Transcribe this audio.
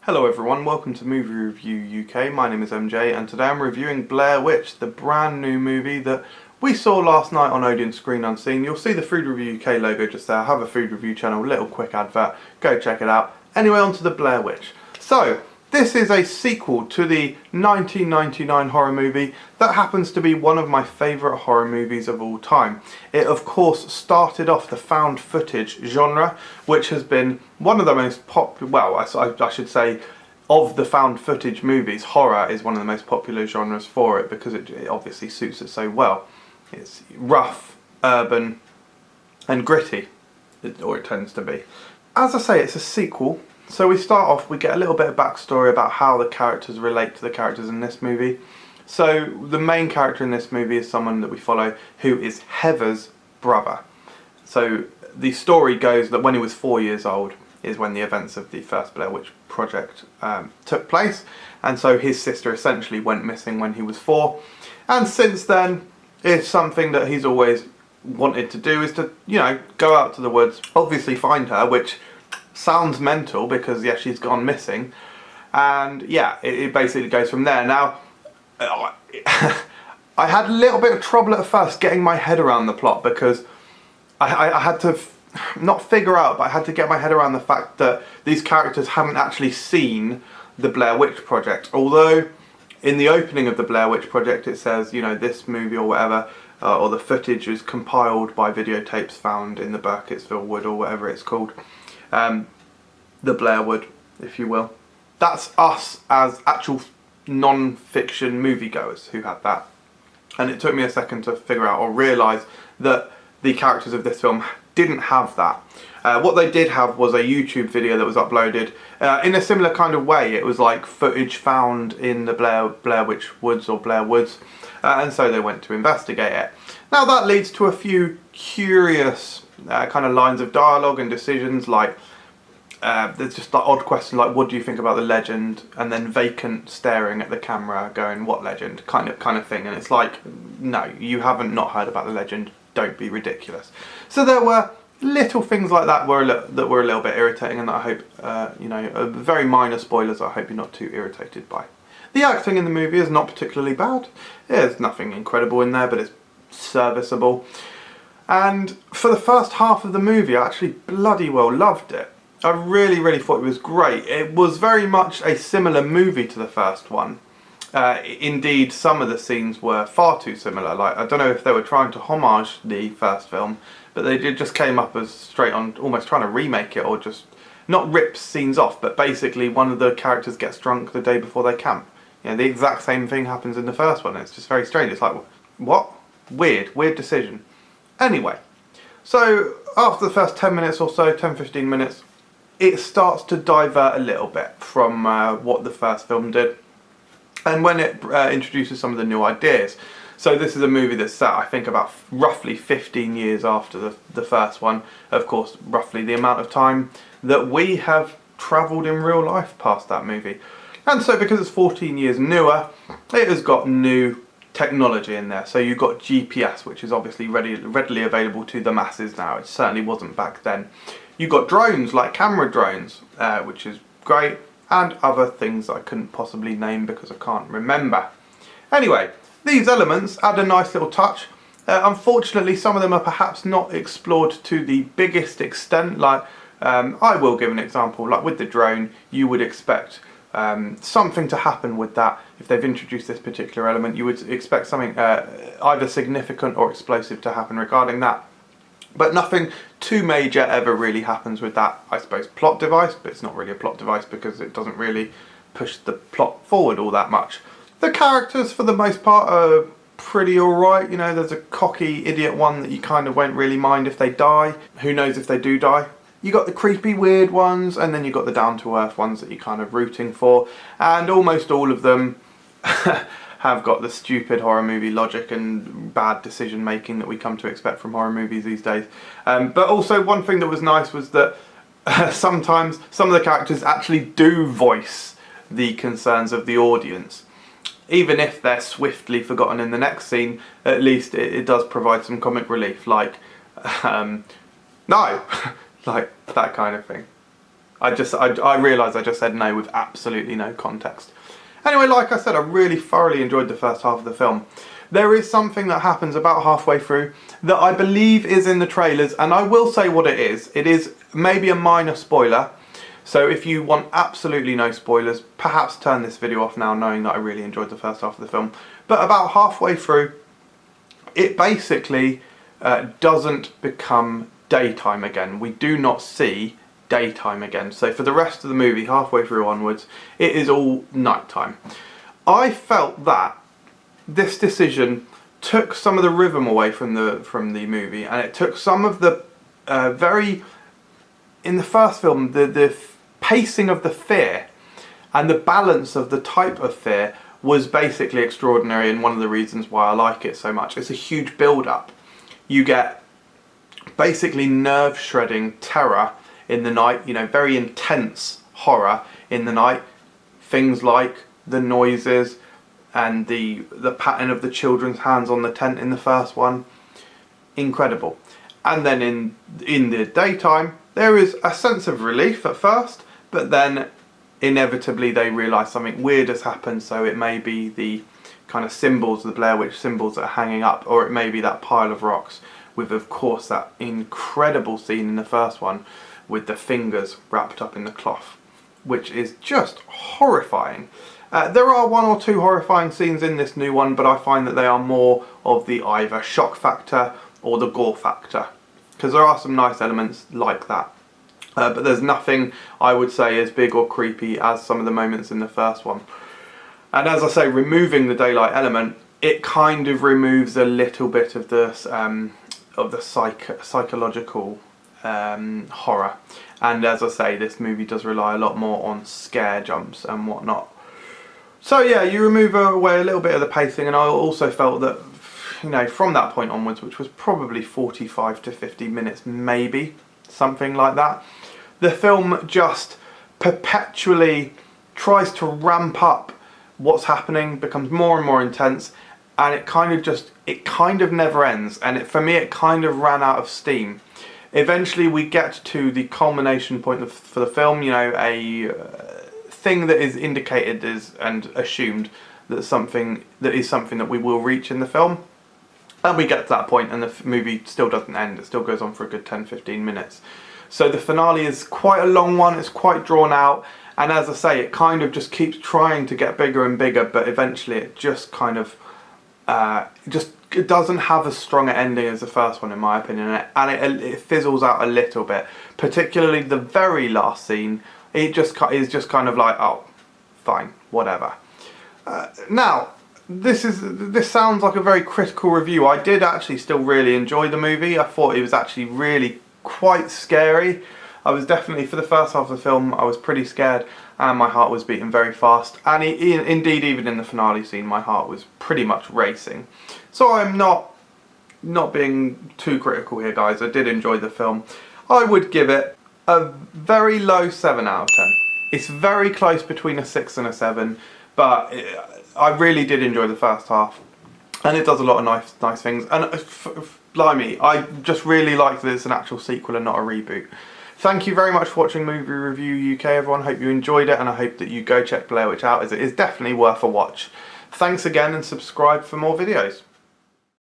Hello everyone, welcome to Movie Review UK. My name is MJ and today I'm reviewing Blair Witch, the brand new movie that we saw last night on Odeon Screen Unseen. You'll see the Food Review UK logo just there. I have a food review channel, little quick advert, go check it out. Anyway, on to the Blair Witch. So, this is a sequel to the 1999 horror movie that happens to be one of my favourite horror movies of all time. It of course started off the found footage genre, which has been one of the most popular, well I should say, of the found footage movies, horror is one of the most popular genres for it because it obviously suits it so well. It's rough, urban and gritty, or it tends to be. As I say, it's a sequel. So we start off, we get a little bit of backstory about how the characters relate to the characters in this movie. So the main character in this movie is someone that we follow who is Heather's brother. So the story goes that when he was 4 years old is when the events of the first Blair Witch Project took place. And so his sister essentially went missing when he was 4. And since then, it's something that he's always wanted to do is to, you know, go out to the woods, obviously find her, which sounds mental because yeah, she's gone missing, and yeah, it basically goes from there. Now I had a little bit of trouble at first getting my head around the plot because I had to not figure out, but I had to get my head around the fact that these characters haven't actually seen the Blair Witch Project, although in the opening of the Blair Witch Project it says, you know, this movie or whatever, or the footage is compiled by videotapes found in the Burkittsville Wood or whatever it's called. The Blair Wood, if you will. That's us as actual non-fiction moviegoers who had that. And it took me a second to figure out or realise that the characters of this film didn't have that. What they did have was a YouTube video that was uploaded in a similar kind of way. It was like footage found in the Blair Witch Woods or Blair Woods, and so they went to investigate it. Now that leads to a few curious kind of lines of dialogue and decisions, like there's just that odd question like, what do you think about the legend, and then vacant staring at the camera going, what legend, kind of thing. And it's like, no, you haven't not heard about the legend, don't be ridiculous. So there were little things like that were a little bit irritating, and that I hope you know, very minor spoilers I hope you're not too irritated by. The acting in the movie is not particularly bad. There's nothing incredible in there, but it's serviceable. And for the first half of the movie, I actually bloody well loved it. I really thought it was great. It was very much a similar movie to the first one. Indeed, some of the scenes were far too similar. Like, I don't know if they were trying to homage the first film, but they just came up as straight on, almost trying to remake it, or just not rip scenes off, but basically one of the characters gets drunk the day before they camp. You know, the exact same thing happens in the first one. It's just very strange. It's like, what? Weird decision. Anyway, so after the first 10 minutes or so, 10-15 minutes, it starts to divert a little bit from what the first film did, and when it introduces some of the new ideas. So this is a movie that's set, I think, about roughly 15 years after the first one. Of course, roughly the amount of time that we have travelled in real life past that movie. And so because it's 14 years newer, it has got new technology in there. So you've got GPS, which is obviously readily available to the masses now. It certainly wasn't back then. You've got drones, like camera drones, which is great, and other things I couldn't possibly name because I can't remember. Anyway, these elements add a nice little touch. Unfortunately, some of them are perhaps not explored to the biggest extent. Like, I will give an example, like with the drone, you would expect something to happen with that. If they've introduced this particular element, you would expect something either significant or explosive to happen regarding that. But nothing too major ever really happens with that, I suppose, plot device, but it's not really a plot device because it doesn't really push the plot forward all that much. The characters, for the most part, are pretty alright. You know, there's a cocky idiot one that you kind of won't really mind if they die. Who knows if they do die? You got the creepy weird ones, and then you got the down-to-earth ones that you're kind of rooting for, and almost all of them have got the stupid horror movie logic and bad decision making that we come to expect from horror movies these days. But also one thing that was nice was that sometimes some of the characters actually do voice the concerns of the audience. Even if they're swiftly forgotten in the next scene, at least it does provide some comic relief, like, no, like that kind of thing. I realised I just said no with absolutely no context. Anyway, like I said, I really thoroughly enjoyed the first half of the film. There is something that happens about halfway through that I believe is in the trailers, and I will say what it is. It is maybe a minor spoiler, so if you want absolutely no spoilers, perhaps turn this video off now, knowing that I really enjoyed the first half of the film. But about halfway through, it basically doesn't become daytime again. We do not see daytime again. So for the rest of the movie, halfway through onwards, it is all nighttime. I felt that this decision took some of the rhythm away from the movie, and it took some of the in the first film, the pacing of the fear and the balance of the type of fear was basically extraordinary, and one of the reasons why I like it so much. It's a huge build-up. You get basically nerve-shredding terror in the night, you know, very intense horror in the night. Things like the noises and the pattern of the children's hands on the tent in the first one. Incredible. And then in the daytime, there is a sense of relief at first, but then inevitably they realise something weird has happened, so it may be the kind of symbols, the Blair Witch symbols that are hanging up, or it may be that pile of rocks with, of course, that incredible scene in the first one with the fingers wrapped up in the cloth, which is just horrifying. There are one or two horrifying scenes in this new one, but I find that they are more of the either shock factor or the gore factor, because there are some nice elements like that. But there's nothing I would say as big or creepy as some of the moments in the first one. And as I say, removing the daylight element, it kind of removes a little bit of this psychological horror. And as I say, this movie does rely a lot more on scare jumps and whatnot. So yeah, you remove away a little bit of the pacing, and I also felt that, you know, from that point onwards, which was probably 45 to 50 minutes maybe, something like that, the film just perpetually tries to ramp up what's happening, becomes more and more intense, and it kind of never ends. And for me, it kind of ran out of steam. Eventually we get to the culmination point for the film, you know, a thing that is indicated and assumed that is something that we will reach in the film. And we get to that point and the movie still doesn't end. It still goes on for a good 10-15 minutes. So the finale is quite a long one, it's quite drawn out, and as I say, it kind of just keeps trying to get bigger and bigger, but eventually it just kind of, it doesn't have as strong an ending as the first one, in my opinion, and it fizzles out a little bit. Particularly the very last scene, it just is just kind of like, oh, fine, whatever. Now, this sounds like a very critical review. I did actually still really enjoy the movie. I thought it was actually really quite scary. I was definitely, for the first half of the film, I was pretty scared and my heart was beating very fast, and indeed even in the finale scene my heart was pretty much racing. So I'm not being too critical here, guys. I did enjoy the film. I would give it a very low 7 out of 10. It's very close between a 6 and a 7, but I really did enjoy the first half, and it does a lot of nice things, and blimey, I just really like that it's an actual sequel and not a reboot. Thank you very much for watching Movie Review UK, everyone. Hope you enjoyed it, and I hope that you go check Blair Witch out, as it is definitely worth a watch. Thanks again, and subscribe for more videos.